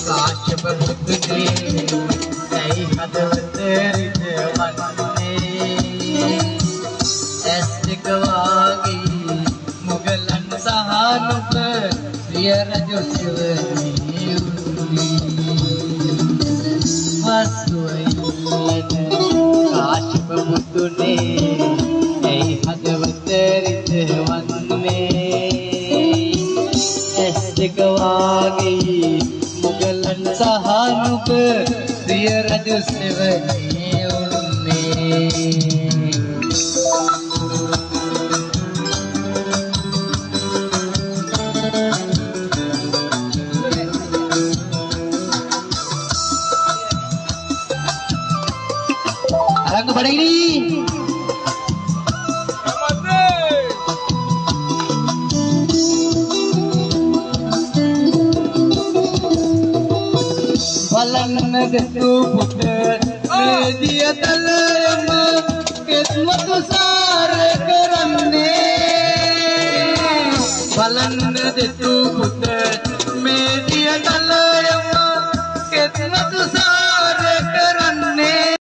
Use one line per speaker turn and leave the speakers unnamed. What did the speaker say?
කාශ්‍යප බුදුනේ ඇයි හදවත රිදවන්නේ ඇස් දෙක වාගේ මුගලන් සහනුප ප්‍රිය රජු සිවනේ කාශ්‍යප බුදුනේ ඇයි හදවත රිදවන්නේ ඇස් දෙක වාගේ මුගලන් සහනුප ප්‍රිය රජු සෙවණේ උන්නේ Arang kepada ini Balan detu puter dia talam kismat sar karanne Balan detu puter